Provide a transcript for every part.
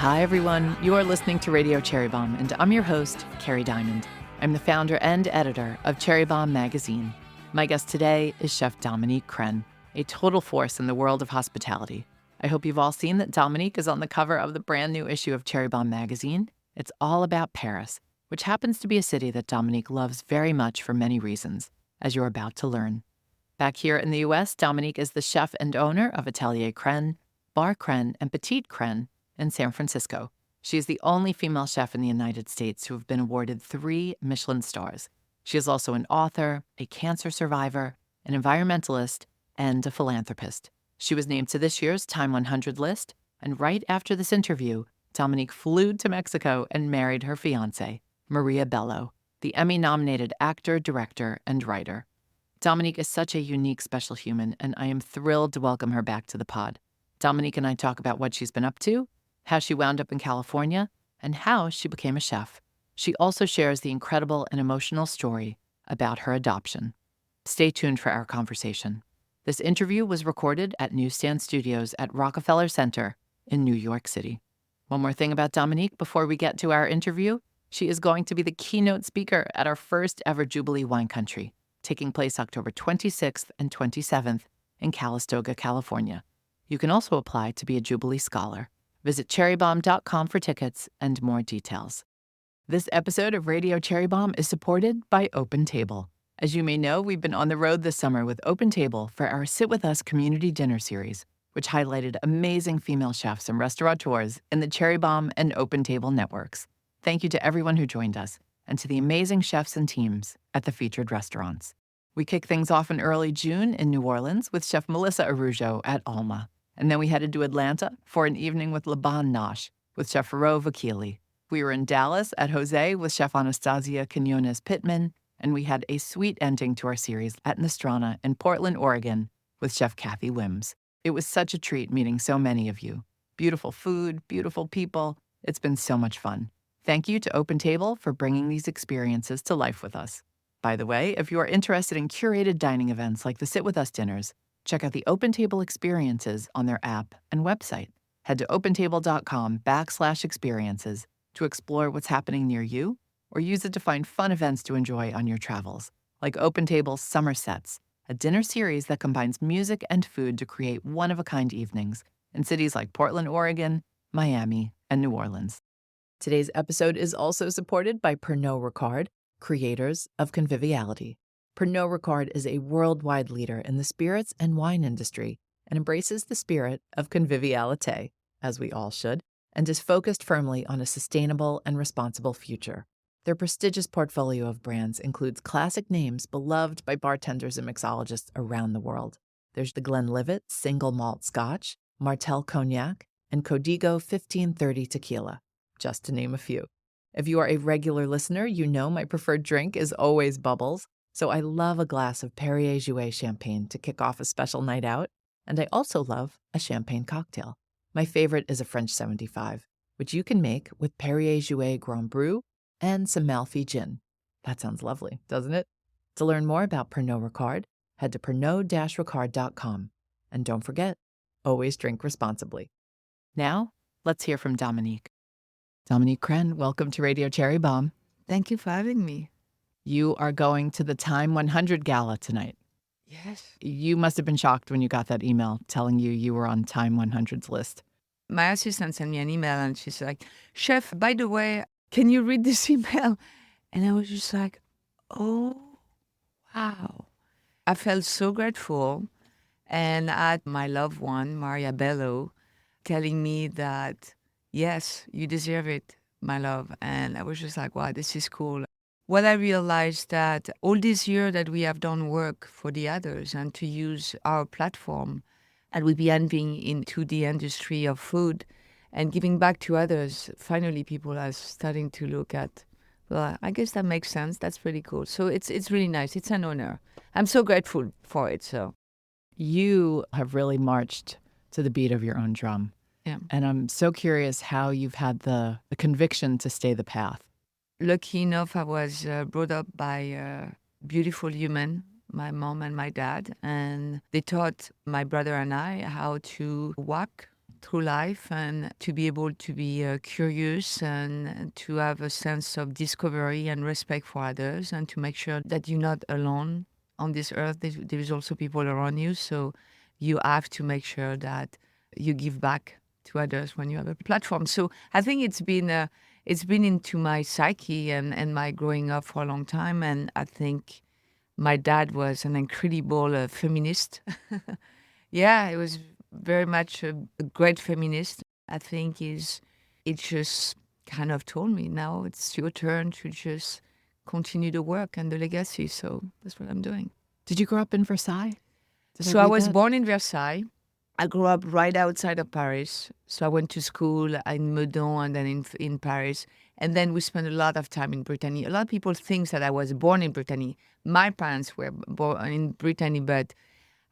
Hi, everyone. You are listening to Radio Cherry Bombe, and I'm your host, Kerry Diamond. I'm the founder and editor of Cherry Bombe magazine. My guest today is Chef Dominique Crenn, a total force in the world of hospitality. I hope you've all seen that Dominique is on the cover of the brand new issue of Cherry Bombe magazine. It's all about Paris, which happens to be a city that Dominique loves very much for many reasons, as you're about to learn. Back here in the U.S., Dominique is the chef and owner of Atelier Crenn, Bar Crenn, and Petite Crenn in San Francisco. She is the only female chef in the United States to have been awarded 3 Michelin stars. She is also an author, a cancer survivor, an environmentalist, and a philanthropist. She was named to this year's Time 100 list, and right after this interview, Dominique flew to Mexico and married her fiancé, Maria Bello, the Emmy-nominated actor, director, and writer. Dominique is such a unique, special human, and I am thrilled to welcome her back to the pod. Dominique and I talk about what she's been up to, how she wound up in California, and how she became a chef. She also shares the incredible and emotional story about her adoption. Stay tuned for our conversation. This interview was recorded at Newsstand Studios at Rockefeller Center in New York City. One more thing about Dominique before we get to our interview. She is going to be the keynote speaker at our first ever Jubilee Wine Country, taking place October 26th and 27th in Calistoga, California. You can also apply to be a Jubilee Scholar. Visit cherrybombe.com for tickets and more details. This episode of Radio Cherry Bombe is supported by Open Table. As you may know, we've been on the road this summer with Open Table for our Sit With Us community dinner series, which highlighted amazing female chefs and restaurateurs in the Cherry Bombe and Open Table networks. Thank you to everyone who joined us and to the amazing chefs and teams at the featured restaurants. We kick things off in early June in New Orleans with Chef Melissa Arujo at Alma. And then we headed to Atlanta for an evening with Laban Nosh with Chef Faro Vakili. We were in Dallas at Jose with Chef Anastasia Quinones Pittman, and we had a sweet ending to our series at Nostrana in Portland, Oregon with Chef Kathy Wims. It was such a treat meeting so many of you. Beautiful food, beautiful people. It's been so much fun. Thank you to Open Table for bringing these experiences to life with us. By the way, if you are interested in curated dining events like the Sit With Us dinners, check out the Open Table experiences on their app and website. Head to opentable.com/experiences to explore what's happening near you, or use it to find fun events to enjoy on your travels, like Open Table's Summer Sets, a dinner series that combines music and food to create one-of-a-kind evenings in cities like Portland, Oregon, Miami, and New Orleans. Today's episode is also supported by Pernod Ricard, creators of conviviality. Pernod Ricard is a worldwide leader in the spirits and wine industry and embraces the spirit of convivialité, as we all should, and is focused firmly on a sustainable and responsible future. Their prestigious portfolio of brands includes classic names beloved by bartenders and mixologists around the world. There's the Glenlivet Single Malt Scotch, Martell Cognac, and Código 1530 Tequila, just to name a few. If you are a regular listener, you know my preferred drink is always bubbles. So I love a glass of Perrier-Jouët champagne to kick off a special night out, and I also love a champagne cocktail. My favorite is a French 75, which you can make with Perrier-Jouët Grand Cru and some Malfy gin. That sounds lovely, doesn't it? To learn more about Pernod Ricard, head to pernod-ricard.com. And don't forget, always drink responsibly. Now, let's hear from Dominique. Dominique Crenn, welcome to Radio Cherry Bombe. Thank you for having me. You are going to the Time 100 Gala tonight. Yes. You must have been shocked when you got that email telling you were on Time 100's list. My assistant sent me an email and she's like, Chef, by the way, can you read this email? And I was just like, oh, wow. I felt so grateful. And I had my loved one, Maria Bello, telling me that, yes, you deserve it, my love. And I was just like, wow, this is cool. What I realized that all this year that we have done work for the others and to use our platform, and we began being into the industry of food and giving back to others, finally people are starting to look at, well, I guess that makes sense. That's pretty cool. So it's really nice. It's an honor. I'm so grateful for it. So you have really marched to the beat of your own drum. Yeah. And I'm so curious how you've had the conviction to stay the path. Lucky enough, I was brought up by beautiful human, my mom and my dad, and they taught my brother and I how to walk through life and to be able to be curious and to have a sense of discovery and respect for others and to make sure that you're not alone on this earth. There's also people around you. So you have to make sure that you give back to others when you have a platform. So I think it's been into my psyche and my growing up for a long time. And I think my dad was an incredible feminist. Yeah, he was very much a great feminist. I think it just kind of told me now it's your turn to just continue the work and the legacy. So that's what I'm doing. Did you grow up in Versailles? So I was born in Versailles. I grew up right outside of Paris. So I went to school in Meudon and then in Paris. And then we spent a lot of time in Brittany. A lot of people think that I was born in Brittany. My parents were born in Brittany, but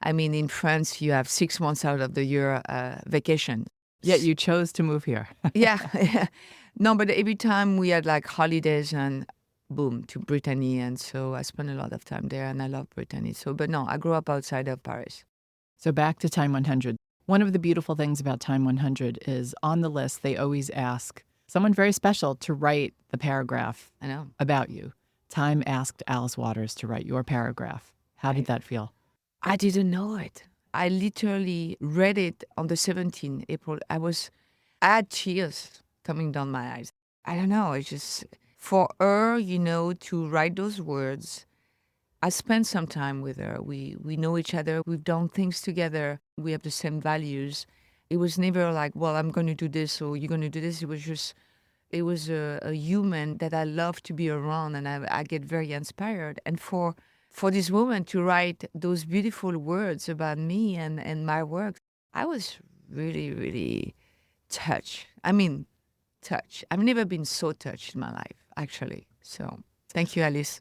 I mean, in France, you have 6 months out of the year vacation. Yet you chose to move here. Yeah. No, but every time we had like holidays and boom, to Brittany. And so I spent a lot of time there and I love Brittany. So, but no, I grew up outside of Paris. So back to Time 100. One of the beautiful things about Time 100 is on the list, they always ask someone very special to write the paragraph about you. Time asked Alice Waters to write your paragraph. How did that feel? I didn't know it. I literally read it on the 17th April. I had tears coming down my eyes. I don't know. It's just for her, to write those words. I spent some time with her. We know each other. We've done things together. We have the same values. It was never like, well, I'm going to do this or you're going to do this. It was a human that I love to be around and I get very inspired. And for this woman to write those beautiful words about me and my work, I was really, really touched. Touched. I've never been so touched in my life, actually. So thank you, Alice.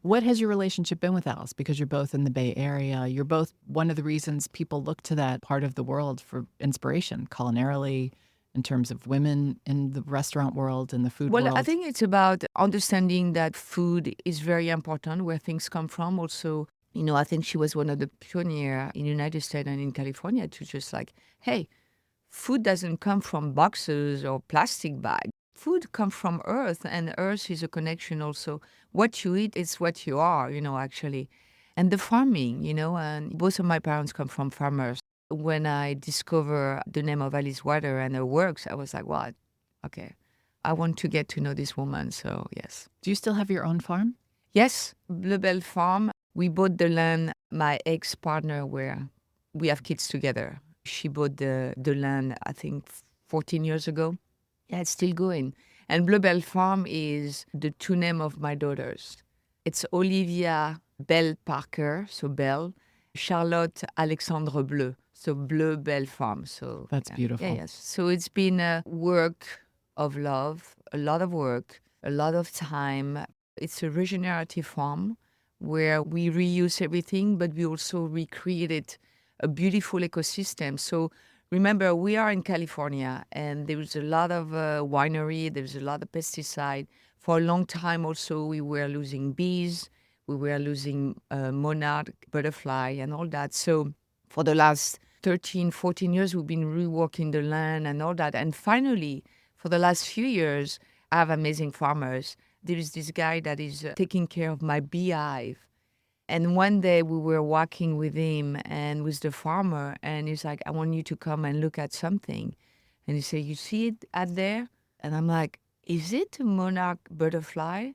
What has your relationship been with Alice? Because you're both in the Bay Area. You're both one of the reasons people look to that part of the world for inspiration, culinarily, in terms of women in the restaurant world and the food world. Well, I think it's about understanding that food is very important, where things come from. Also, I think she was one of the pioneers in the United States and in California to just like, hey, food doesn't come from boxes or plastic bags. Food comes from earth, and earth is a connection also. What you eat is what you are, actually. And the farming, and both of my parents come from farmers. When I discovered the name of Alice Waters and her works, I was like, what? Okay, I want to get to know this woman, so yes. Do you still have your own farm? Yes, Bleu Belle Farm. We bought the land, my ex-partner, where we have kids together. She bought the land, I think, 14 years ago. Yeah, it's still going. And Bleu Belle Farm is the two names of my daughters. It's Olivia Belle Parker, so Belle, Charlotte Alexandre Bleu, so Bleu Belle Farm. So that's beautiful. Yeah, yes. So it's been a work of love, a lot of work, a lot of time. It's a regenerative farm where we reuse everything, but we also recreated a beautiful ecosystem. So remember, we are in California, and there's a lot of winery, there's a lot of pesticide. For a long time also, we were losing bees, we were losing monarch, butterfly, and all that. So for the last 13, 14 years, we've been reworking the land and all that. And finally, for the last few years, I have amazing farmers. There is this guy that is taking care of my beehive. And one day we were walking with him and with the farmer, and he's like, I want you to come and look at something. And he said, you see it out there? And I'm like, is it a monarch butterfly?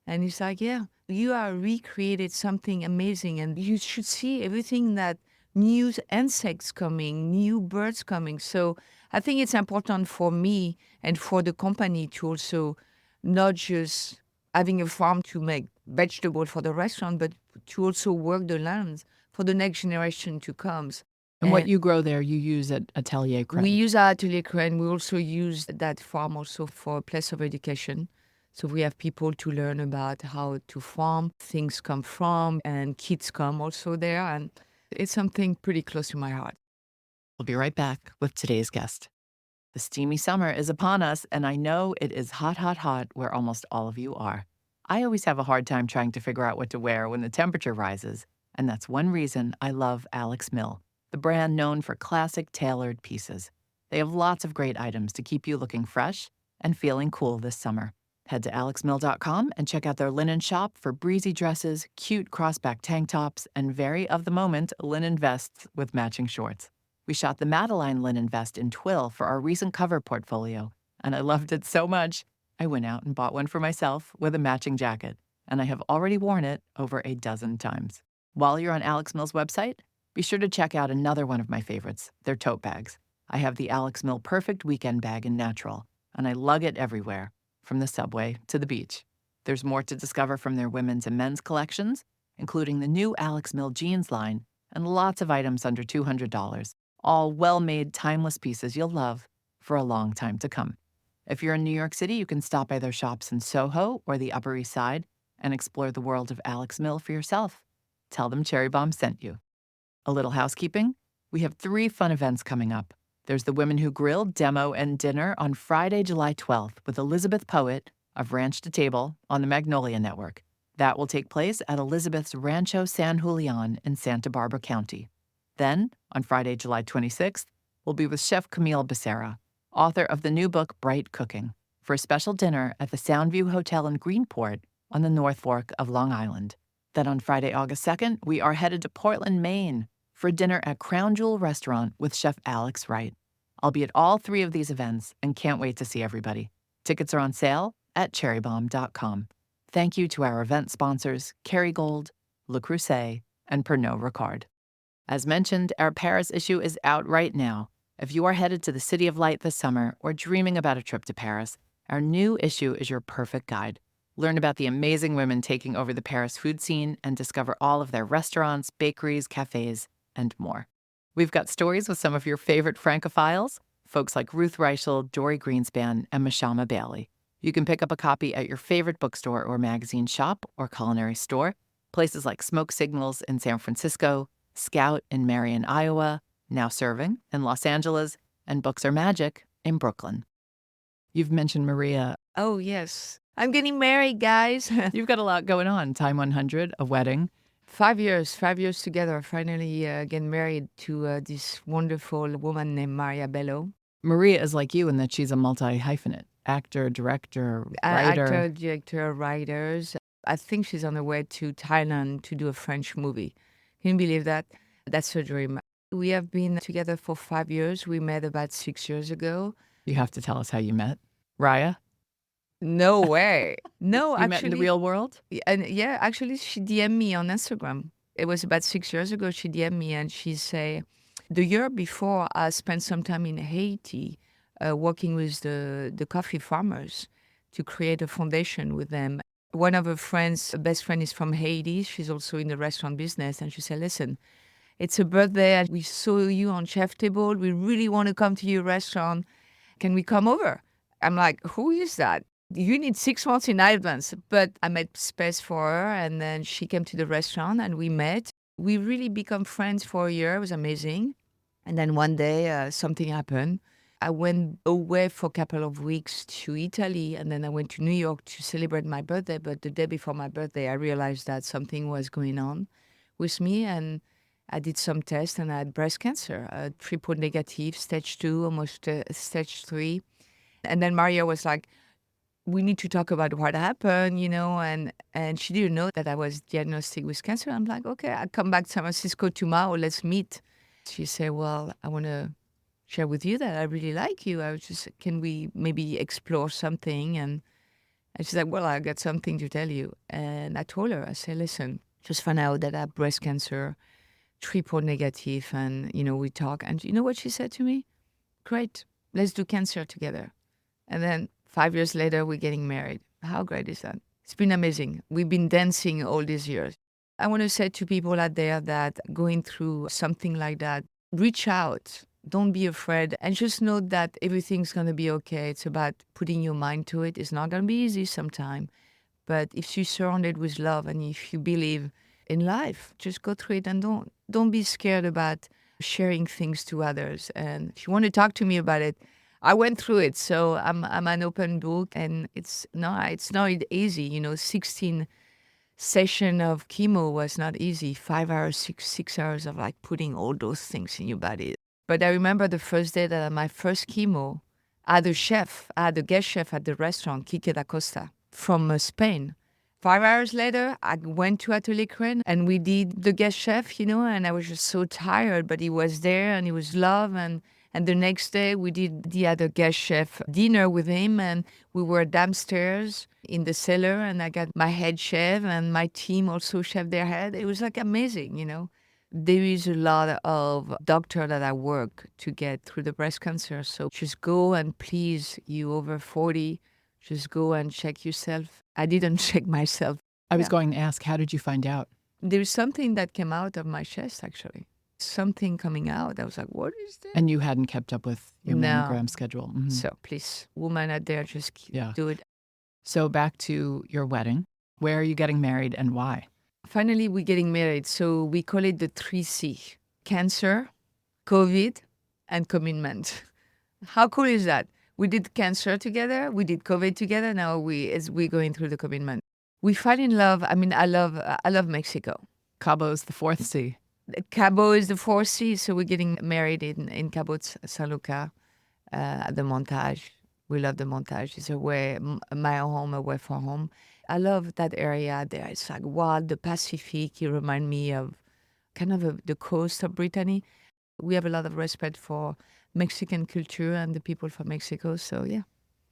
And he's like, yeah, you are recreated something amazing, and you should see everything that new insects coming, new birds coming. So I think it's important for me and for the company to also not just having a farm to make vegetables for the restaurant, but to also work the lands for the next generation to come. And what you grow there, you use at Atelier Crenn. We use our Atelier Crenn. We also use that farm also for a place of education. So we have people to learn about how to farm, things come from, and kids come also there. And it's something pretty close to my heart. We'll be right back with today's guest. The steamy summer is upon us, and I know it is hot, hot, hot where almost all of you are. I always have a hard time trying to figure out what to wear when the temperature rises, and that's one reason I love Alex Mill, the brand known for classic tailored pieces. They have lots of great items to keep you looking fresh and feeling cool this summer. Head to alexmill.com and check out their linen shop for breezy dresses, cute crossback tank tops, and very of-the-moment linen vests with matching shorts. We shot the Madeline linen vest in twill for our recent cover portfolio, and I loved it so much, I went out and bought one for myself with a matching jacket, and I have already worn it over a dozen times. While you're on Alex Mill's website, be sure to check out another one of my favorites, their tote bags. I have the Alex Mill Perfect Weekend Bag in natural, and I lug it everywhere, from the subway to the beach. There's more to discover from their women's and men's collections, including the new Alex Mill jeans line, and lots of items under $200, all well-made, timeless pieces you'll love for a long time to come. If you're in New York City, you can stop by their shops in Soho or the Upper East Side and explore the world of Alex Mill for yourself. Tell them Cherry Bombe sent you. A little housekeeping. We have 3 fun events coming up. There's the Women Who Grill demo and dinner on Friday, July 12th with Elizabeth Poet of Ranch to Table on the Magnolia Network. That will take place at Elizabeth's Rancho San Julian in Santa Barbara County. Then, on Friday, July 26th, we'll be with Chef Camille Becerra, author of the new book Bright Cooking, for a special dinner at the Soundview Hotel in Greenport on the North Fork of Long Island. Then on Friday, August 2nd, we are headed to Portland, Maine, for dinner at Crown Jewel Restaurant with Chef Alex Wright. I'll be at all 3 of these events and can't wait to see everybody. Tickets are on sale at cherrybombe.com. Thank you to our event sponsors, Kerrygold, Le Creuset, and Pernod Ricard. As mentioned, our Paris issue is out right now. If you are headed to the City of Light this summer or dreaming about a trip to Paris, our new issue is your perfect guide. Learn about the amazing women taking over the Paris food scene and discover all of their restaurants, bakeries, cafes, and more. We've got stories with some of your favorite Francophiles, folks like Ruth Reichel, Dory Greenspan, and Mashama Bailey. You can pick up a copy at your favorite bookstore or magazine shop or culinary store, places like Smoke Signals in San Francisco, Scout in Marion, Iowa, Now Serving in Los Angeles, and Books Are Magic in Brooklyn. You've mentioned Maria. Oh, yes. I'm getting married, guys. You've got a lot going on. Time 100, a wedding. 5 years together. Finally getting married to this wonderful woman named Maria Bello. Maria is like you in that she's a multi-hyphenate. Actor, director, writer. Actor, director, writers. I think she's on her way to Thailand to do a French movie. Can you believe that? That's her dream. We have been together for 5 years. We met about 6 years ago. You have to tell us how you met. Raya? No way. No, you actually. met in the real world? And yeah, actually, she DM'd me on Instagram. It was about 6 years ago. She DM'd me and she said, the year before, I spent some time in Haiti working with the coffee farmers to create a foundation with them. One of her friends, best friend, is from Haiti. She's also in the restaurant business. And she said, listen, it's a birthday. And we saw you on Chef Table. We really want to come to your restaurant. Can we come over? I'm like, who is that? You need 6 months in advance. But I made space for her. And then she came to the restaurant and we met. We really become friends for a year. It was amazing. And then one day, something happened. I went away for a couple of weeks to Italy, and then I went to New York to celebrate my birthday. But the day before my birthday, I realized that something was going on with me, and I did some tests, and I had breast cancer, triple negative, stage 2, almost stage 3. And then Maria was like, we need to talk about what happened, you know, and she didn't know that I was diagnosed with cancer. I'm like, okay, I'll come back to San Francisco tomorrow, let's meet. She said, well, I want to share with you that I really like you. I was just, can we maybe explore something? And she's like, well, I got something to tell you. And I told her, I said, listen, just found out that I have breast cancer, triple negative, and, you know, we talk. And you know what she said to me? Great, let's do cancer together. And then 5 years later, we're getting married. How great is that? It's been amazing. We've been dancing all these years. I want to say to people out there that going through something like that, reach out. Don't be afraid, and just know that everything's going to be okay. It's about putting your mind to it. It's not going to be easy sometimes, but if you're surrounded with love and if you believe in life, just go through it and don't be scared about sharing things to others. And if you want to talk to me about it, I went through it, so I'm an open book, and it's not easy. You know, 16 session of chemo was not easy. 5 hours, six hours of like putting all those things in your body. But I remember the first day that I had my first chemo, I had a guest chef at the restaurant, Quique da Costa, from Spain. 5 hours later, I went to Atelier Crenn and we did the guest chef, and I was just so tired, but he was there and he was love. And the next day we did the other guest chef dinner with him and we were downstairs in the cellar and I got my head chef and my team also chef their head. It was like amazing. There is a lot of doctor that I work to get through the breast cancer. So just go and please, you over 40, just go and check yourself. I didn't check myself. I was going to ask, how did you find out? There's something that came out of my chest, actually. Something coming out. I was like, what is that? And you hadn't kept up with your mammogram schedule. Mm-hmm. So please, woman out there, just do it. So back to your wedding. Where are you getting married and why? Finally, we're getting married. So we call it the 3C. Cancer, COVID, and commitment. How cool is that? We did cancer together. We did COVID together. Now we're going through the commitment. We fell in love. I mean, I love Mexico. Cabo's the fourth C. Cabo is the fourth C. So we're getting married in Cabo San Lucas at the Montage. We love the Montage. It's my home, away from home. I love that area there. It's like wild, the Pacific. You remind me of kind of the coast of Brittany. We have a lot of respect for Mexican culture and the people from Mexico. So, yeah.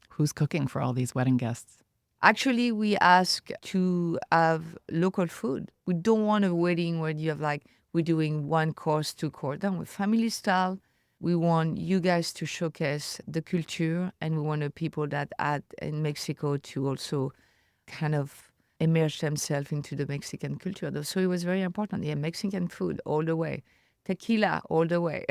Who's cooking for all these wedding guests? Actually, we ask to have local food. We don't want a wedding where you have we're doing 1 course, 2 course. No, we're family style. We want you guys to showcase the culture and we want the people that are in Mexico to also kind of immerse themselves into the Mexican culture. So it was very important. Yeah, Mexican food all the way. Tequila all the way.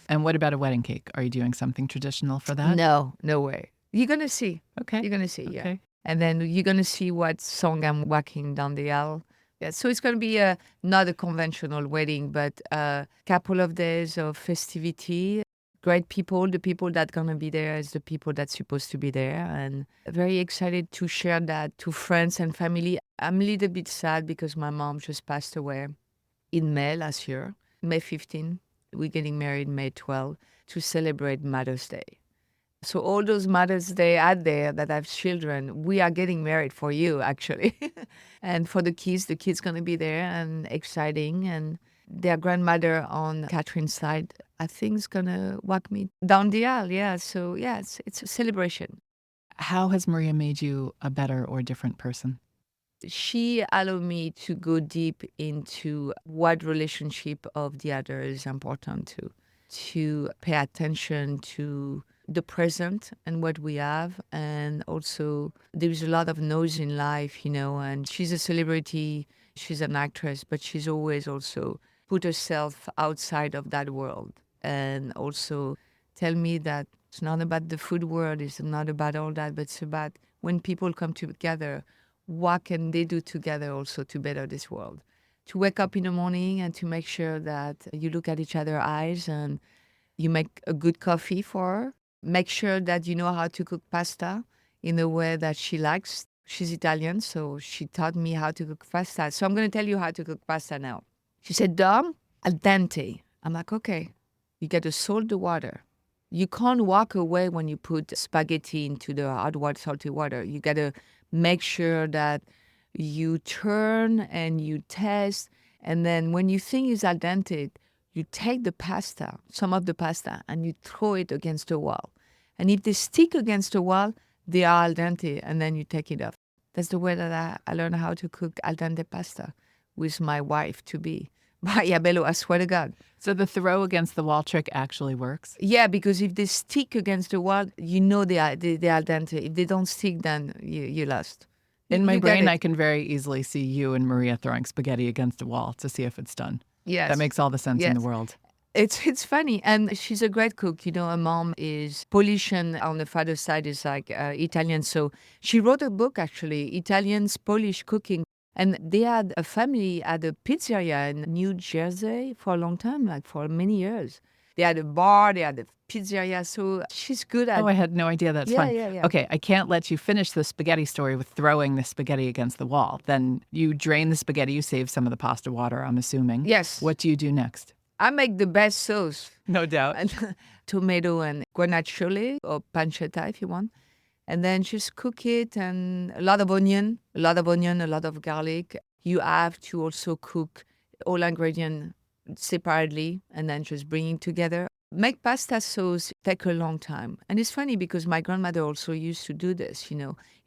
And what about a wedding cake? Are you doing something traditional for that? No way. You're going to see. Okay. You're going to see, yeah. Okay. And then you're going to see what song I'm walking down the aisle. Yeah, so it's going to be not a conventional wedding, but a couple of days of festivity. Great people. The people that going to be there is the people that's supposed to be there. And very excited to share that to friends and family. I'm a little bit sad because my mom just passed away in May last year, May 15. We're getting married May 12 to celebrate Mother's Day. So all those Mother's Day out there that have children, we are getting married for you, actually. And for the kids going to be there and exciting. And their grandmother on Catherine's side, I think is going to walk me down the aisle. Yeah, so yeah, it's a celebration. How has Maria made you a better or different person? She allowed me to go deep into what relationship of the other is important to pay attention to the present and what we have. And also there's a lot of noise in life, and she's a celebrity, she's an actress, but she's always also put herself outside of that world and also tell me that it's not about the food world, it's not about all that, but it's about when people come together, what can they do together also to better this world? To wake up in the morning and to make sure that you look at each other's eyes and you make a good coffee for her. Make sure that you know how to cook pasta in a way that she likes. She's Italian, so she taught me how to cook pasta. So I'm going to tell you how to cook pasta now. She said, Dom, al dente. I'm like, okay, you got to salt the water. You can't walk away when you put spaghetti into the hot water, salty water. You got to make sure that you turn and you taste. And then when you think it's al dente, you take the pasta, some of the pasta, and you throw it against the wall. And if they stick against the wall, they are al dente, and then you take it off. That's the way that I learned how to cook al dente pasta with my wife-to-be, Maria Bello, I swear to God. So the throw against the wall trick actually works? Yeah, because if they stick against the wall, you know they are al dente. If they don't stick, then you lost. In my brain, I can very easily see you and Maria throwing spaghetti against a wall to see if it's done. Yes. That makes all the sense in the world. It's funny. And she's a great cook. Her mom is Polish and on the father's side is Italian. So she wrote a book, actually, Italians, Polish cooking. And they had a family at a pizzeria in New Jersey for a long time, for many years. They had a bar, they had a pizzeria. So she's good at... Oh, I had no idea. That's fun. Yeah. Okay, I can't let you finish the spaghetti story with throwing the spaghetti against the wall. Then you drain the spaghetti, you save some of the pasta water, I'm assuming. Yes. What do you do next? I make the best sauce. No doubt. And tomato and guanciale or pancetta if you want. And then just cook it, and a lot of onion, a lot of garlic. You have to also cook all ingredients separately and then just bring it together. Make pasta sauce take a long time. And it's funny because my grandmother also used to do this,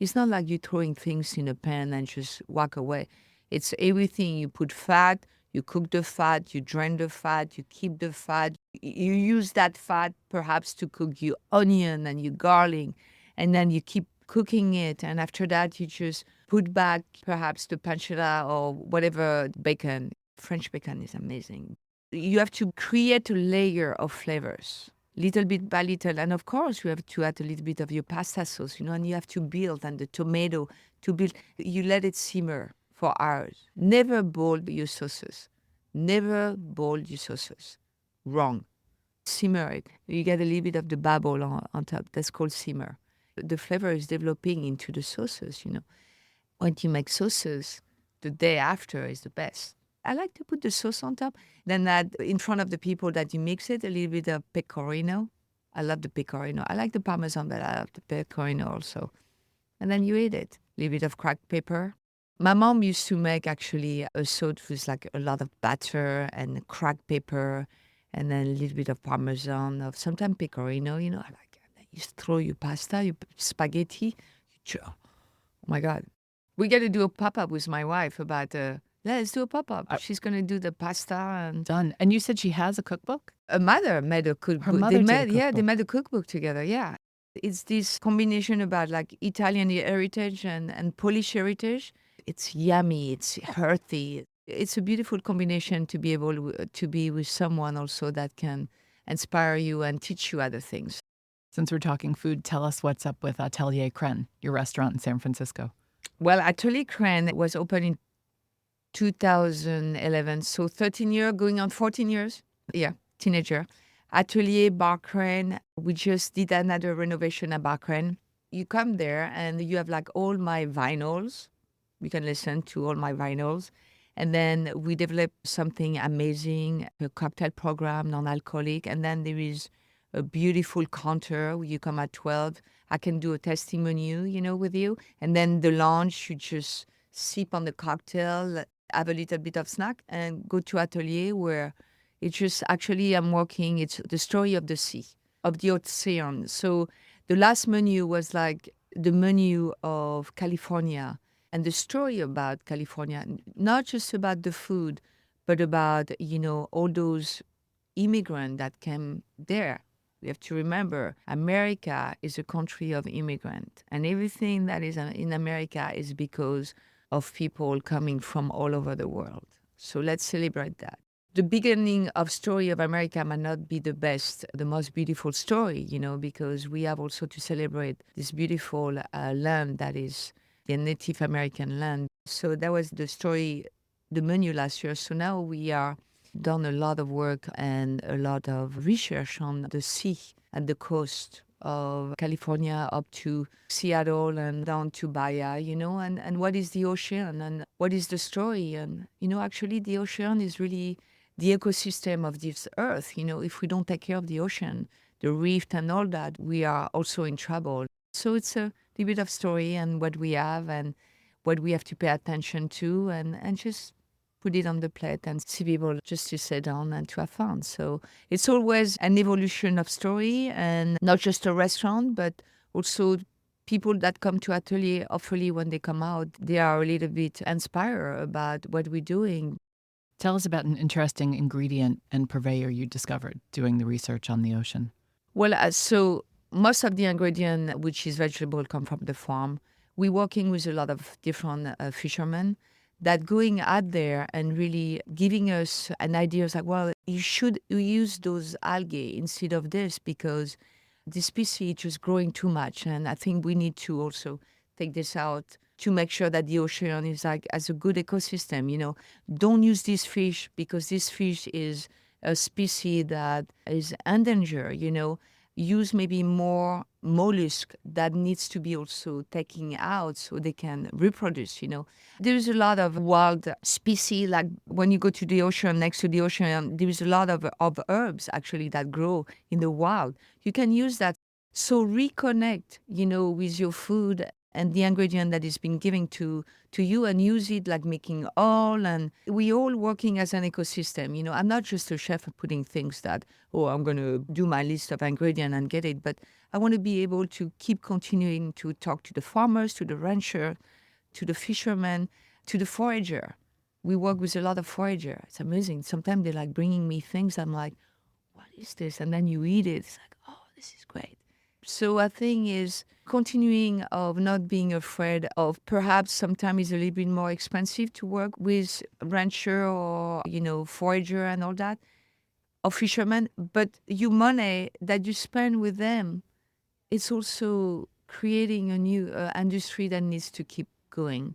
It's not like you're throwing things in a pan and just walk away. It's everything. You put fat, you cook the fat, you drain the fat, you keep the fat. You use that fat perhaps to cook your onion and your garlic, and then you keep cooking it. And after that, you just put back perhaps the pancetta or whatever bacon. French bacon is amazing. You have to create a layer of flavors, little bit by little. And of course, you have to add a little bit of your pasta sauce, and you have to build, and the tomato to build. You let it simmer for hours. Never boil your sauces. Never boil your sauces. Wrong. Simmer it. You get a little bit of the bubble on top. That's called simmer. The flavor is developing into the sauces, When you make sauces, the day after is the best. I like to put the sauce on top, then add in front of the people that you mix it, a little bit of pecorino. I love the pecorino. I like the Parmesan, but I love the pecorino also. And then you eat it. A little bit of cracked pepper. My mom used to make actually a sauce with like a lot of butter and cracked pepper, and then a little bit of Parmesan, of sometimes pecorino, I like it. Then you throw your pasta, your spaghetti. Oh my God. We got to do a pop-up with my wife about, let's do a pop-up. She's going to do the pasta. And Done. And you said she has a cookbook? a mother made a cookbook. Her mother did a Yeah, they cookbook. made a cookbook together, yeah. It's this combination about like Italian heritage and Polish heritage. It's yummy, it's hearty. It's a beautiful combination to be able to be with someone also that can inspire you and teach you other things. Since we're talking food, tell us what's up with Atelier Crenn, your restaurant in San Francisco. Well, Atelier Crenn was opened in 2011, so 13 years, going on 14 years. Yeah, teenager. Atelier Bar Crenn, we just did another renovation at Bar Crenn. You come there and you have like all my vinyls. You can listen to all my vinyls. And then we developed something amazing, a cocktail program, non-alcoholic. And then there is a beautiful counter where you come at 12. I can do a tasting menu, with you. And then the lunch, you just sip on the cocktail, have a little bit of snack, and go to Atelier where it's just actually I'm working. It's the story of the sea, of the ocean. So the last menu was like the menu of California and the story about California, not just about the food, but about, all those immigrants that came there. We have to remember, America is a country of immigrants, and everything that is in America is because of people coming from all over the world. So let's celebrate that. The beginning of story of America might not be the best, the most beautiful story, because we have also to celebrate this beautiful land that is the Native American land. So that was the story, the menu last year. So now we are done a lot of work and a lot of research on the sea and the coast of California up to Seattle and down to Bahia, and what is the ocean and what is the story. And, actually the ocean is really the ecosystem of this earth. If we don't take care of the ocean, the reef and all that, we are also in trouble. So it's a little bit of story and what we have and what we have to pay attention to and just put it on the plate and see people just to sit down and to have fun. So it's always an evolution of story, and not just a restaurant, but also people that come to Atelier, hopefully when they come out, they are a little bit inspired about what we're doing. Tell us about an interesting ingredient and purveyor you discovered doing the research on the ocean. Well, so most of the ingredient, which is vegetable, come from the farm. We're working with a lot of different fishermen that going out there and really giving us an idea of like, well, you should use those algae instead of this because this species is just growing too much. And I think we need to also take this out to make sure that the ocean is like as a good ecosystem. Don't use this fish because this fish is a species that is endangered, use maybe more mollusk that needs to be also taken out so they can reproduce, There's a lot of wild species, like when you go to the ocean, next to the ocean, there is a lot of herbs actually that grow in the wild. You can use that. So reconnect, with your food and the ingredient that is being given to you, and use it like making oil. And we all working as an ecosystem. I'm not just a chef putting things that, I'm going to do my list of ingredients and get it. But I want to be able to keep continuing to talk to the farmers, to the rancher, to the fishermen, to the forager. We work with a lot of forager. It's amazing. Sometimes they're like bringing me things. I'm like, what is this? And then you eat it. It's like, oh, this is great. So I think is continuing of not being afraid of perhaps sometimes it's a little bit more expensive to work with rancher or, forager and all that, or fishermen, but your money that you spend with them, it's also creating a new industry that needs to keep going,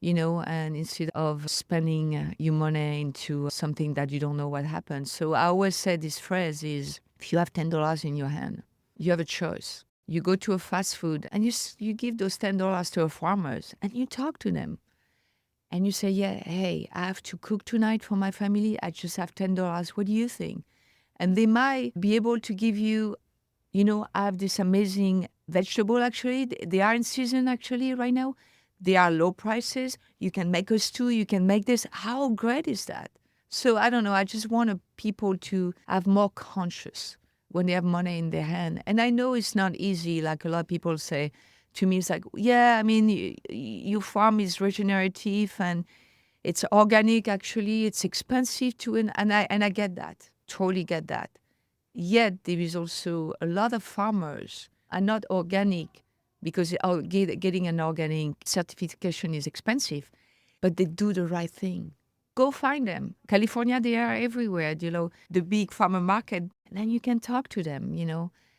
and instead of spending your money into something that you don't know what happens. So I always say this phrase is, if you have $10 in your hand, you have a choice. You go to a fast food and you give those $10 to a farmers and you talk to them. And you say, yeah, hey, I have to cook tonight for my family. I just have $10. What do you think? And they might be able to give you, I have this amazing vegetable actually. They are in season actually right now. They are low prices. You can make a stew. You can make this. How great is that? So I don't know. I just want people to have more conscious when they have money in their hand. And I know it's not easy, like a lot of people say to me, it's like, yeah, I mean, your farm is regenerative and it's organic, actually. It's expensive too. And I get that, totally get that. Yet there is also a lot of farmers are not organic because getting an organic certification is expensive, but they do the right thing. Go find them. California, they are everywhere, the big farmer market. And then you can talk to them,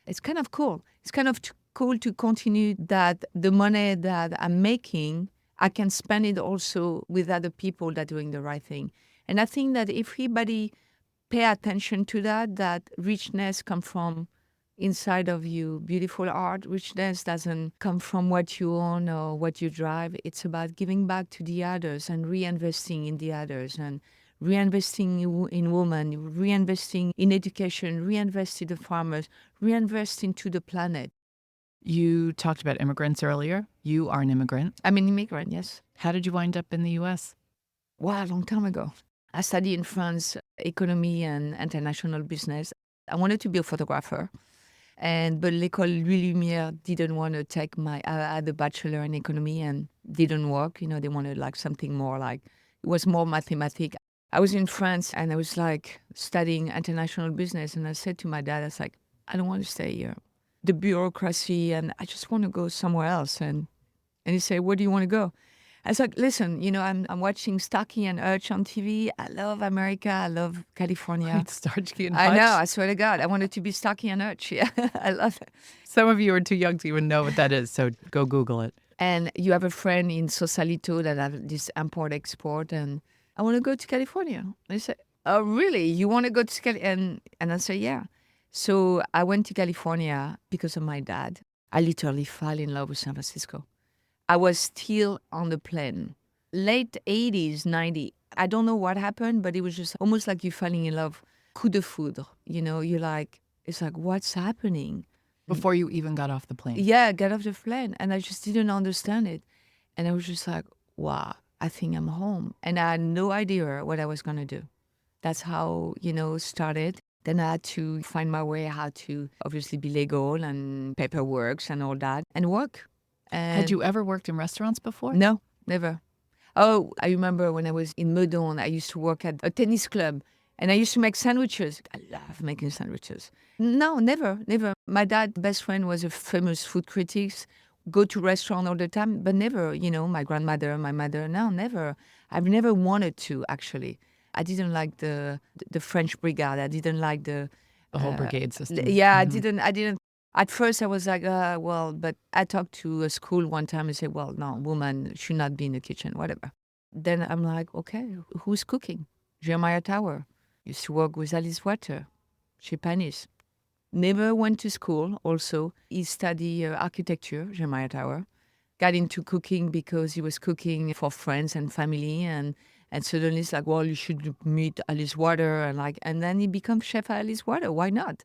It's kind of cool. It's kind of cool to continue that the money that I'm making, I can spend it also with other people that are doing the right thing. And I think that if everybody pay attention to that richness comes from inside of you, beautiful art. Richness doesn't come from what you own or what you drive. It's about giving back to the others and reinvesting in the others and reinvesting in women, reinvesting in education, reinvest in the farmers, reinvest into the planet. You talked about immigrants earlier. You are an immigrant. I'm an immigrant, yes. How did you wind up in the U.S.? Wow, a long time ago. I studied in France economy and international business. I wanted to be a photographer. But l'école Louis Lumière didn't want to take I had a bachelor in economy and didn't work. They wanted like something more like, it was more mathematics. I was in France and I was like studying international business. And I said to my dad, I was like, I don't want to stay here. The bureaucracy and I just want to go somewhere else. And he said, where do you want to go? I was like, listen, I'm watching Starkey and Hutch on TV. I love America. I love California. Wait, Starkey and Hutch? I know. I swear to God. I wanted to be Starkey and Hutch. Yeah, I love it. Some of you are too young to even know what that is, so go Google it. And you have a friend in Sausalito that have this import-export, and I want to go to California. They say, oh, really? You want to go to California? And I say, yeah. So I went to California because of my dad. I literally fell in love with San Francisco. I was still on the plane. Late 80s, 90. I don't know what happened, but it was just almost like you falling in love. Coup de foudre. You're like, it's like, what's happening? Before you even got off the plane? Yeah, got off the plane. And I just didn't understand it. And I was just like, wow, I think I'm home. And I had no idea what I was going to do. That's how, started. Then I had to find my way how to obviously be legal and paperwork and all that and work. And had you ever worked in restaurants before? No, never. Oh, I remember when I was in Meudon, I used to work at a tennis club and I used to make sandwiches. I love making sandwiches. No, never. My dad's best friend was a famous food critic, go to restaurant all the time, but never, my grandmother, my mother, no, never. I've never wanted to, actually. I didn't like the French brigade. I didn't like the whole brigade system. Yeah, mm-hmm. I didn't. At first, I was like, but I talked to a school one time and said, well, no, woman should not be in the kitchen, whatever. Then I'm like, okay, who's cooking? Jeremiah Tower. Used to work with Alice Water, chez Panis. Never went to school also. He studied architecture, Jeremiah Tower. Got into cooking because he was cooking for friends and family. And suddenly it's like, well, you should meet Alice Water. And then he becomes chef at Alice Water. Why not?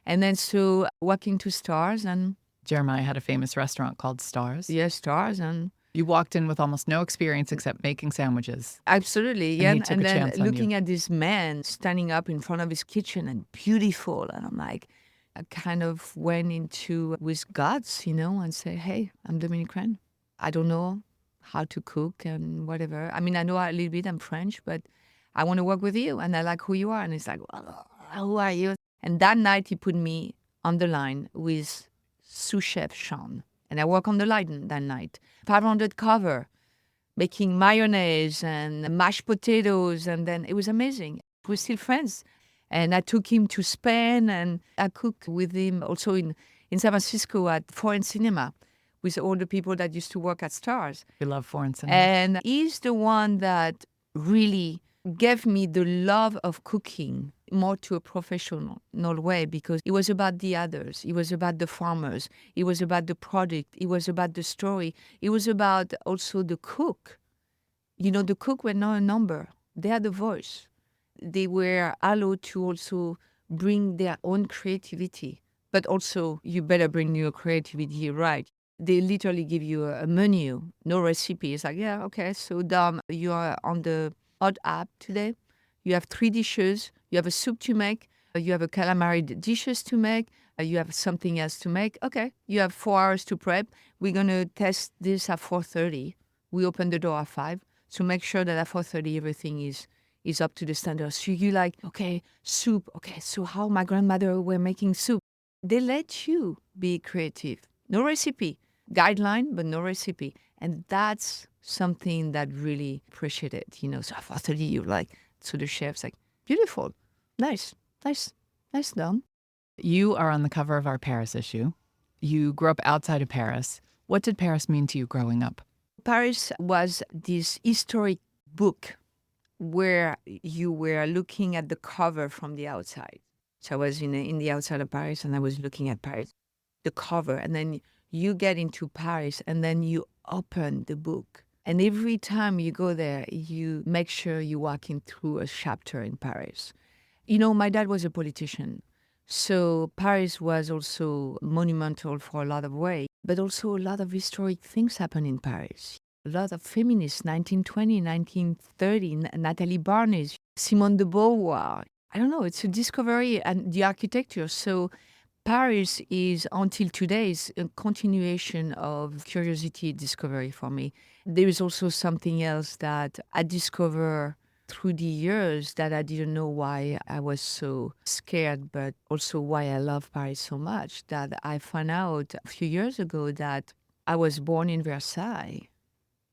And then so walking to Stars and Jeremiah had a famous restaurant called Stars. yes, Stars and You walked in with almost no experience except making sandwiches. absolutely. And Yeah. he took And a then chance on looking you. at this man standing up in front of his kitchen and beautiful. And I'm like, I kind of went into with gods, and say, hey, I'm Dominique Crenn. I don't know how to cook and whatever. I mean, I know a little bit, I'm French, but I want to work with you and I like who you are. And it's like, well, who are you? And that night he put me on the line with sous chef Sean. And I work on the line that night. 500 cover, making mayonnaise and mashed potatoes. And then it was amazing. We're still friends. And I took him to Spain and I cooked with him also in San Francisco at Foreign Cinema with all the people that used to work at Stars. We love foreign cinema. And he's the one that really gave me the love of cooking more to a professional way because it was about the others. It was about the farmers. It was about the product. It was about the story. It was about also the cook. The cook were not a number. They had a voice. They were allowed to also bring their own creativity. But also, you better bring your creativity right. They literally give you a menu, no recipe. It's like, yeah, okay, so Dom, you are on the Odd app today. You have 3 dishes. You have a soup to make. You have a calamari dishes to make. You have something else to make. Okay, you have 4 hours to prep. We're going to test this at 4:30. We open the door at 5. So make sure that at 4:30 everything is up to the standard. So you like, okay, soup. Okay, so how my grandmother were making soup. They let you be creative. No recipe. Guideline, but no recipe. And that's something that really appreciated, So at 4:30, you're like, to the chef's like, beautiful, nice, done. You are on the cover of our Paris issue. You grew up outside of Paris. What did Paris mean to you growing up? Paris was this historic book where you were looking at the cover from the outside. So I was in the outside of Paris and I was looking at Paris, the cover, and then you get into Paris and then you open the book. And every time you go there, you make sure you're walking through a chapter in Paris. My dad was a politician. So Paris was also monumental for a lot of ways, but also a lot of historic things happen in Paris. A lot of feminists, 1920, 1930, Nathalie Barnes, Simone de Beauvoir. I don't know, it's a discovery and the architecture. So Paris is, until today, is a continuation of curiosity discovery for me. There is also something else that I discover through the years that I didn't know why I was so scared, but also why I love Paris so much, that I found out a few years ago that I was born in Versailles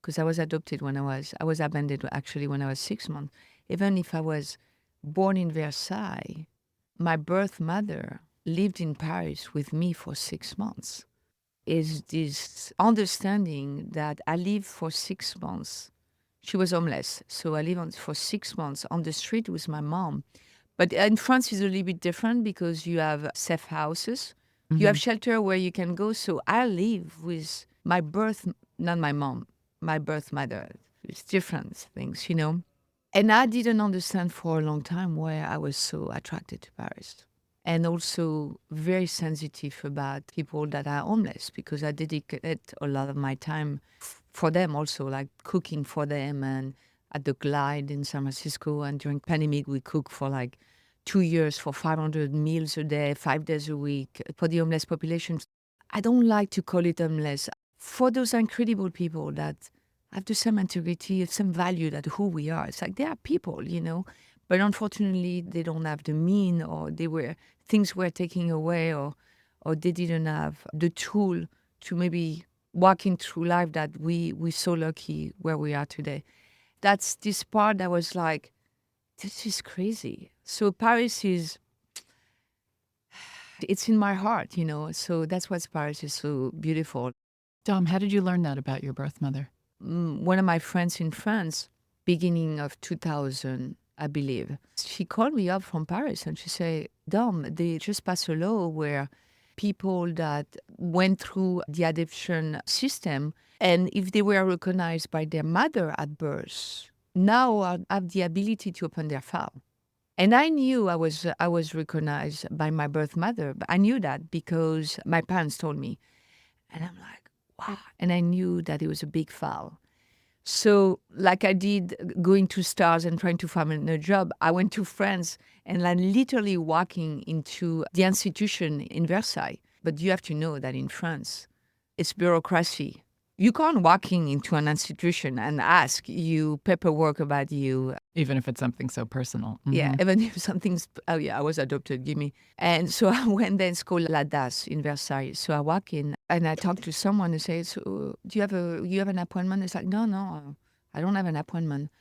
because I was adopted when I was abandoned actually when I was 6 months. Even if I was born in Versailles, my birth mother lived in Paris with me for 6 months. Is this understanding that I lived for 6 months. She was homeless, so I lived for 6 months on the street with my mom. But in France, it's a little bit different because you have safe houses. Mm-hmm. You have shelter where you can go. So I live with my not my mom, my birth mother. It's different things, And I didn't understand for a long time why I was so attracted to Paris. And also very sensitive about people that are homeless because I dedicate a lot of my time for them also, like cooking for them and at the Glide in San Francisco. And during pandemic, we cooked for like 2 years for 500 meals a day, 5 days a week for the homeless population. I don't like to call it homeless. For those incredible people that have the same integrity, the same value that who we are. It's like they are people, But unfortunately, they don't have the mean, or things were taken away, or they didn't have the tool to maybe walking through life that we're so lucky where we are today. That's this part that was like, this is crazy. So Paris it's in my heart, So that's why Paris is so beautiful. Dom, how did you learn that about your birth mother? One of my friends in France, beginning of 2000, I believe. She called me up from Paris and she said, Dom, they just passed a law where people that went through the adoption system, and if they were recognized by their mother at birth, now have the ability to open their file. And I knew I was recognized by my birth mother. But I knew that because my parents told me. And I'm like, wow. And I knew that it was a big file. So like I did going to stars and trying to find a job, I went to France and I'm literally walking into the institution in Versailles. But you have to know that in France, it's bureaucracy. You can't walk into an institution and ask you paperwork about you. Even if it's something so personal. Mm-hmm. Yeah, even if something's, oh yeah, I was adopted, give me. And so I went there, it's called La Das in Versailles. So I walk in and I talk to someone and say, so do you have an appointment? It's like, no, I don't have an appointment.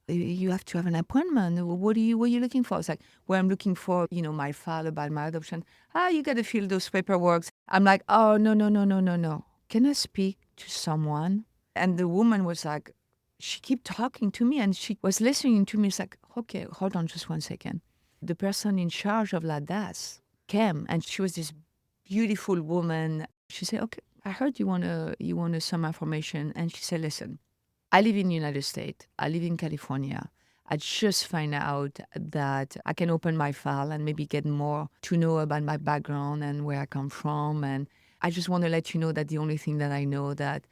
You have to have an appointment. What are you looking for? It's like, well, I'm looking for, my file about my adoption. You got to fill those paperwork. I'm like, oh, no. Can I speak to someone? And the woman was like, she kept talking to me and she was listening to me. It's like, okay, hold on just 1 second. The person in charge of La Das came and she was this beautiful woman. She said, okay, I heard you want some information. And she said, listen, I live in the United States. I live in California. I just find out that I can open my file and maybe get more to know about my background and where I come from. And I just want to let you know that the only thing that I know that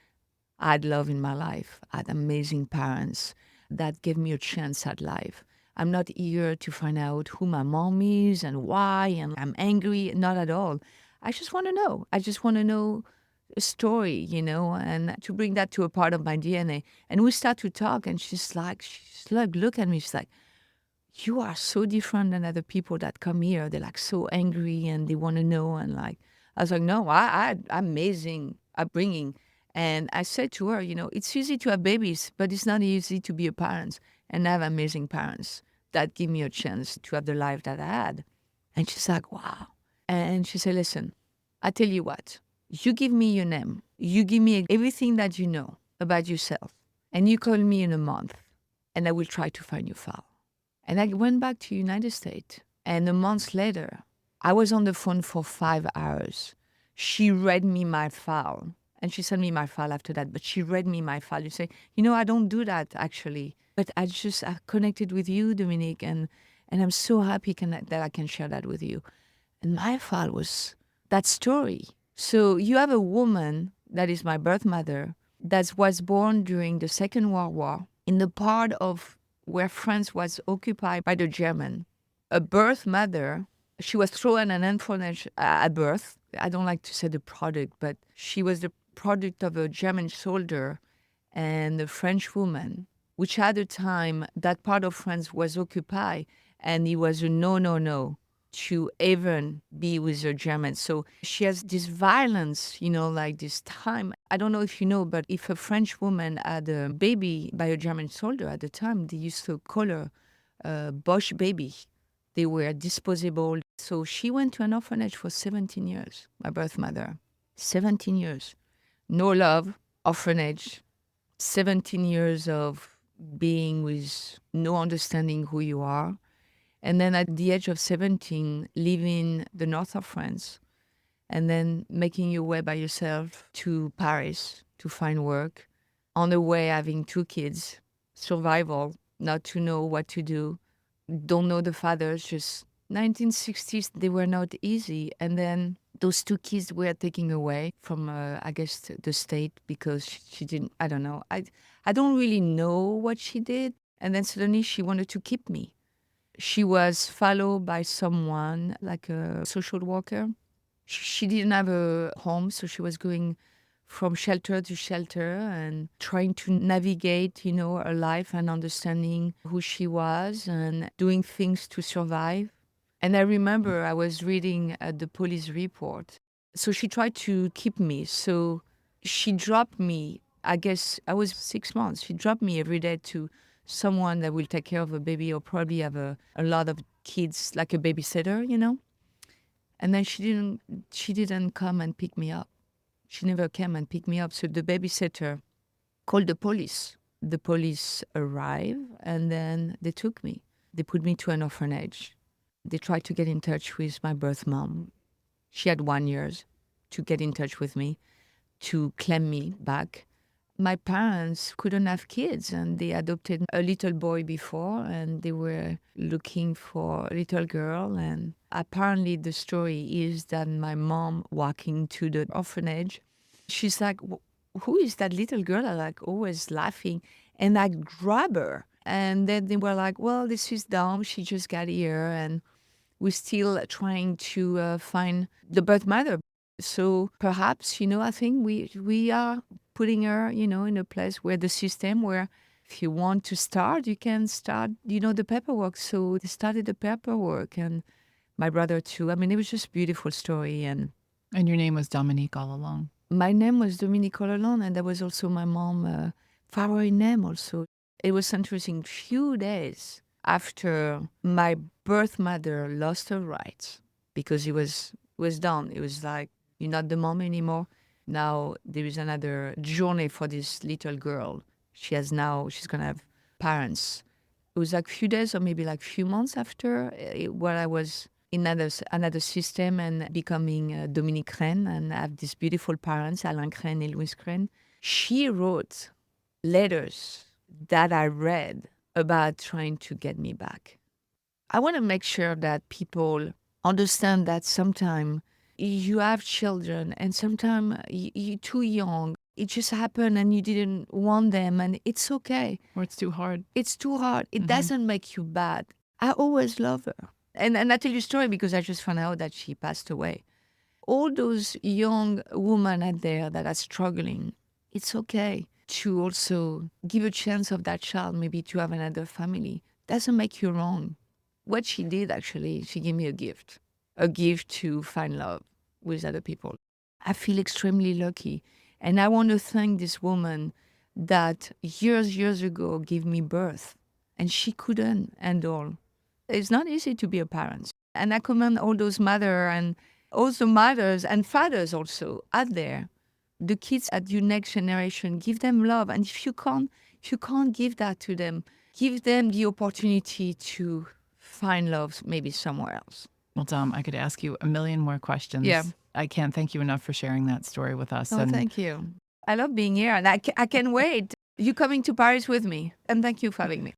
I had love in my life. I had amazing parents that gave me a chance at life. I'm not eager to find out who my mom is and why, and I'm angry, not at all. I just want to know. I just want to know a story, and to bring that to a part of my DNA. And we start to talk, and she's like, look at me. She's like, you are so different than other people that come here. They're like so angry and they want to know. And like, I was like, no, I'm amazing upbringing. And I said to her, it's easy to have babies, but it's not easy to be a parent and have amazing parents that give me a chance to have the life that I had. And she's like, wow. And she said, listen, I tell you what, you give me your name. You give me everything that you know about yourself. And you call me in a month and I will try to find your file. And I went back to the United States. And a month later, I was on the phone for 5 hours. She read me my file. And she sent me my file after that, but she read me my file. You say, I don't do that actually. But I connected with you, Dominique, and I'm so happy that I can share that with you. And my file was that story. So you have a woman that is my birth mother that was born during the Second World War in the part of where France was occupied by the German. A birth mother, she was thrown an orphanage at birth. I don't like to say the product, but she was the product of a German soldier and a French woman, which at the time, that part of France was occupied, and it was a no to even be with a German. So she has this violence, like this time. I don't know if you know, but if a French woman had a baby by a German soldier at the time, they used to call her Bosch baby. They were disposable. So she went to an orphanage for 17 years, my birth mother. 17 years. No love, orphanage, 17 years of being with no understanding who you are. And then at the age of 17, leaving the north of France and then making your way by yourself to Paris to find work. On the way, having 2 kids, survival, not to know what to do, don't know the fathers, just 1960s, they were not easy. And then those 2 kids were taken away from, I guess, the state because she didn't, I don't know. I don't really know what she did. And then suddenly she wanted to keep me. She was followed by someone, like a social worker. She didn't have a home, so she was going from shelter to shelter and trying to navigate, her life and understanding who she was and doing things to survive. And I remember I was reading the police report. So she tried to keep me. So she dropped me, I guess I was 6 months. She dropped me every day to someone that will take care of a baby or probably have a lot of kids, like a babysitter, And then she didn't come and pick me up. She never came and picked me up. So the babysitter called the police. The police arrived and then they took me. They put me to an orphanage. They tried to get in touch with my birth mom. She had 1 year to get in touch with me, to claim me back. My parents couldn't have kids, and they adopted a little boy before, and they were looking for a little girl. And apparently the story is that my mom walking to the orphanage, she's like, who is that little girl? I like always laughing. And I grab her. And then they were like, well, this is Dom. She just got here. And we're still trying to find the birth mother. So perhaps, I think we are putting her, in a place where the system where if you want to start, you can start, the paperwork. So they started the paperwork, and my brother too. I mean, it was just a beautiful story. And your name was Dominique all along. My name was Dominique all along, and that was also my mom' favorite name also. It was interesting. Few days after my birth mother lost her rights because it was done. It was like, you're not the mom anymore. Now there is another journey for this little girl. She's going to have parents. It was like few days or maybe like few months after where I was in another system and becoming Dominique Crenn, and I have these beautiful parents, Alain Crenn and Louise Crenn. She wrote letters that I read about trying to get me back. I want to make sure that people understand that sometimes you have children and sometimes you're too young. It just happened and you didn't want them, and it's okay. Or it's too hard. It's too hard. It doesn't make you bad. I always love her. And I tell you a story because I just found out that she passed away. All those young women out there that are struggling, it's okay to also give a chance of that child maybe to have another family. Doesn't make you wrong. What she did, actually, she gave me a gift to find love with other people. I feel extremely lucky. And I want to thank this woman that years ago gave me birth, and she couldn't handle. It's not easy to be a parent. And I commend all those mothers and also mothers and fathers also out there. The kids at your next generation, give them love. And if you can't give that to them, give them the opportunity to find love maybe somewhere else. Well, Dom, I could ask you a million more questions. Yeah. I can't thank you enough for sharing that story with us. Oh, thank you. I love being here, and I can't wait. You coming to Paris with me, and thank you for having me.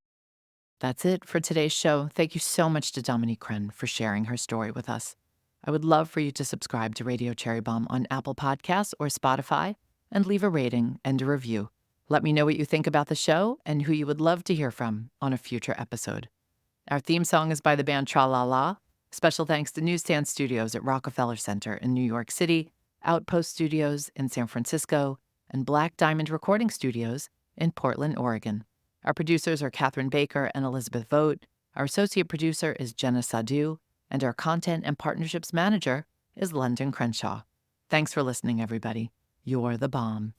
That's it for today's show. Thank you so much to Dominique Crenn for sharing her story with us. I would love for you to subscribe to Radio Cherry Bombe on Apple Podcasts or Spotify and leave a rating and a review. Let me know what you think about the show and who you would love to hear from on a future episode. Our theme song is by the band Tra La La. Special thanks to Newsstand Studios at Rockefeller Center in New York City, Outpost Studios in San Francisco, and Black Diamond Recording Studios in Portland, Oregon. Our producers are Catherine Baker and Elizabeth Vogt. Our associate producer is Jenna Sadu, and our content and partnerships manager is London Crenshaw. Thanks for listening, everybody. You're the bomb.